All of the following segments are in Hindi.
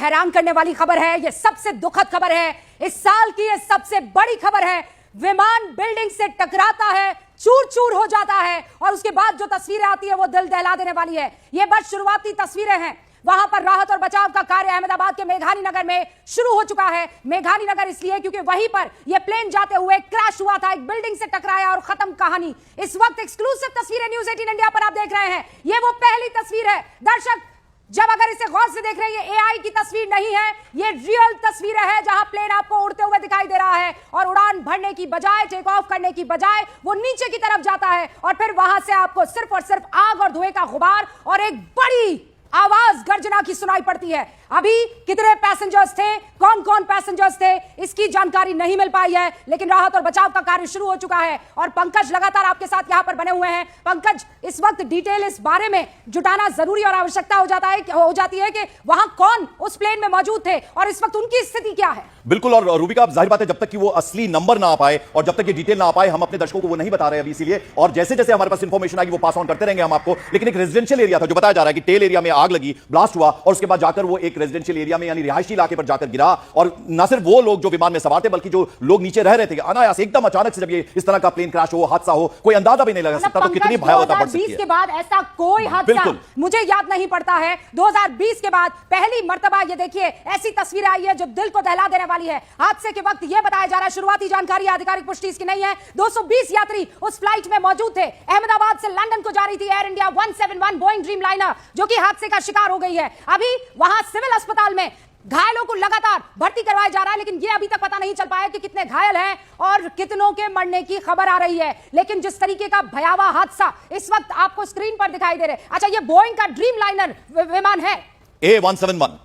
हैरान करने वाली खबर है, ये सबसे दुखद खबर है, इस साल की ये सबसे बड़ी खबर है। विमान बिल्डिंग से टकराता है, चूर चूर हो जाता है और उसके बाद जो तस्वीरें आती है वो दिल दहला देने वाली है। ये बस शुरुआती तस्वीरें हैं। वहां पर राहत और बचाव का कार्य अहमदाबाद के मेघानी नगर में शुरू हो चुका है। मेघानी नगर इसलिए क्योंकि वहीं पर यह प्लेन जाते हुए क्रैश हुआ था, एक बिल्डिंग से टकराया और खत्म कहानी। इस वक्त एक्सक्लूसिव तस्वीरें न्यूज़ 18 इंडिया पर आप देख रहे हैं। यह वो पहली तस्वीर है दर्शक, जब अगर इसे गौर से देख रहे हैं, ये एआई की तस्वीर नहीं है, ये रियल तस्वीरें है जहां प्लेन आपको उड़ते हुए दिखाई दे रहा है और उड़ान भरने की बजाय, टेक ऑफ करने की बजाय वो नीचे की तरफ जाता है और फिर वहां से आपको सिर्फ और सिर्फ आग और धुएं का गुबार और एक बड़ी आवाज गर्जना की सुनाई पड़ती है। अभी कितने पैसेंजर्स थे, कौन कौन पैसेंजर्स थे, इसकी जानकारी नहीं मिल पाई है, लेकिन राहत और बचाव का कार्य शुरू हो चुका है और पंकज लगातार आपके साथ यहां पर बने हुए हैं। पंकज, इस वक्त डिटेल इस बारे में जुटाना जरूरी और आवश्यकता हो जाती है कि वहां कौन उस प्लेन में मौजूद थे और इस वक्त उनकी स्थिति क्या है। बिल्कुल, और रूबिका, जाहिर बात है जब तक कि वो असली नंबर ना आ पाए और जब तक ये डिटेल ना आ पाए हम अपने दर्शकों को वो नहीं बता रहे अभी, इसीलिए। और जैसे जैसे हमारे पास इंफॉर्मेशन आएगी वो पास ऑन करते रहेंगे हम आपको। लेकिन एक रेजिडेंशियल एरिया था जो बताया जा रहा है कि टेल एरिया में आग लगी, ब्लास्ट हुआ और उसके बाद जाकर वो एक रेजिडेंशियल एरिया में यानी रिहायशी इलाके पर जाकर गिरा। और न सिर्फ वो लोग जो विमान में सवार थे बल्कि जो लोग नीचे रह रहे थे, अनायास एकदम अचानक से जब ये इस तरह का प्लेन क्रैश हो, हादसा हो, कोई अंदाजा भी नहीं लगा सकता। तो कितनी भयावहता बढ़ सकती है। 2020 के बाद ऐसा कोई हादसा मुझे याद नहीं पड़ता है। 2020 के बाद पहली मर्तबा ये देखिए ऐसी तस्वीर आई है जो दिल को दहला देने वाली है। हादसे के वक्त यह बताया जा रहा है, शुरुआती जानकारी, आधिकारिक पुष्टि इसकी नहीं है, 220 यात्री उस फ्लाइट में मौजूद थे। अहमदाबाद से लंदन को जा रही थी air India 171 Boeing dream liner, जो कि हादसे का शिकार हो गई है। अभी वहां सिविल अस्पताल में घायलों को लगातार भर्ती करवाया जा रहा है, लेकिन यह अभी तक पता नहीं चल पाया कि कितने घायल हैं और कितनों के मरने की खबर आ रही है। लेकिन जिस तरीके का भयावह हादसा इस वक्त आपको स्क्रीन पर दिखाई दे रहे हैं। अच्छा, यह बोइंग का ड्रीम लाइनर विमान है A171,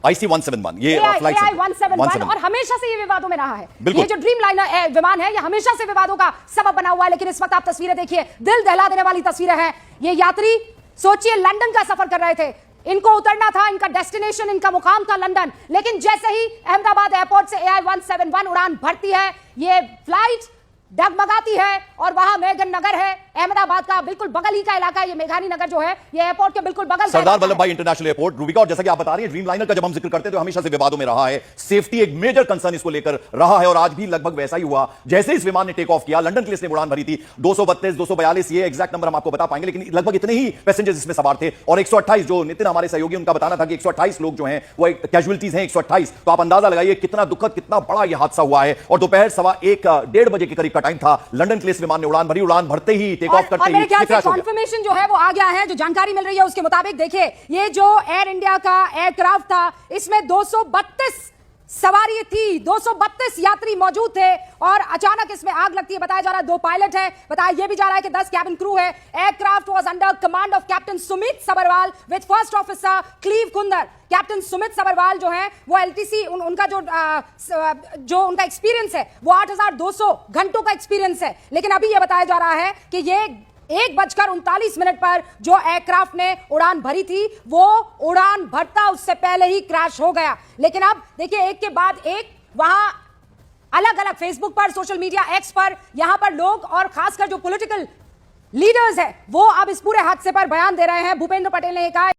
IC171, ये फ्लाइट AI-171 और हमेशा से ये विवादों में रहा है। ये जो ड्रीम लाइनर विमान है, ये हमेशा से विवादों का सबब बना हुआ है। लेकिन इस वक्त आप तस्वीरें देखिए, दिल दहला देने वाली तस्वीरें हैं। ये यात्री सोचिए लंदन का सफर कर रहे थे, इनको उतरना था, इनका डेस्टिनेशन, इनका मुकाम था लंदन, लेकिन जैसे ही अहमदाबाद एयरपोर्ट से AI-171 उड़ान भरती है, ये फ्लाइट डगमगाती है और वहां मेघन नगर है, अहमदाबाद का बिल्कुल बगल ही का इलाका है। ये मेघानी नगर जो है ये एयरपोर्ट के बिल्कुल बगल, सरदार वल्लभ भाई इंटरनेशनल एयरपोर्ट। रूबिका, और जैसा कि आप बता रही हैं, ड्रीम लाइनर का जब हम जिक्र करते हैं तो हमेशा से विवादों में रहा है। सेफ्टी एक मेजर कंसर्न इसको लेकर रहा है और आज भी लगभग वैसा ही हुआ। जैसे इस विमान ने टेक ऑफ किया, लंदन के लिए इसने उड़ान भरी थी, 232, 242, ये एग्जैक्ट नंबर हम आपको बता पाएंगे, लेकिन लगभग इतने ही पैसेंजर्स इसमें सवार थे। और 128, जो नितिन हमारे सहयोगी, उनका बताना था कि 128 लोग जो हैं वो कैजुअलिटीज हैं, 128। तो आप अंदाजा लगाइए कितना दुखद, कितना बड़ा यह हादसा हुआ है। और दोपहर 1:15 बजे के करीब का टाइम था। लंदन के लिए इस विमान ने उड़ान भरी, उड़ान भरते ही, टेक ऑफ करते ही कंफर्मेशन जो है वो आ गया है। जो जानकारी मिल रही है उसके मुताबिक देखिए, ये जो एयर इंडिया का एयरक्राफ्ट था इसमें 232 सवारी थी, 232 यात्री मौजूद थे और अचानक इसमें आग लगती है। बताया जा रहा है 2 पायलट है, बताया यह भी जा रहा है कि 10 कैबिन क्रू है। Aircraft was under command of captain Sumit Sabharwal with first officer Clive Kunder. Captain Sumit Sabharwal जो है वो LTC, उनका जो उनका एक्सपीरियंस है वो 8200 घंटों का एक्सपीरियंस है। लेकिन अभी यह बताया जा रहा है कि ये 1:39 पर जो एयरक्राफ्ट ने उड़ान भरी थी वो उड़ान भरता उससे पहले ही क्रैश हो गया। लेकिन अब देखिए एक के बाद एक वहां अलग अलग फेसबुक पर, सोशल मीडिया एक्स पर, यहां पर लोग और खासकर जो पॉलिटिकल लीडर्स हैं वो अब इस पूरे हादसे पर बयान दे रहे हैं। भूपेंद्र पटेल ने कहा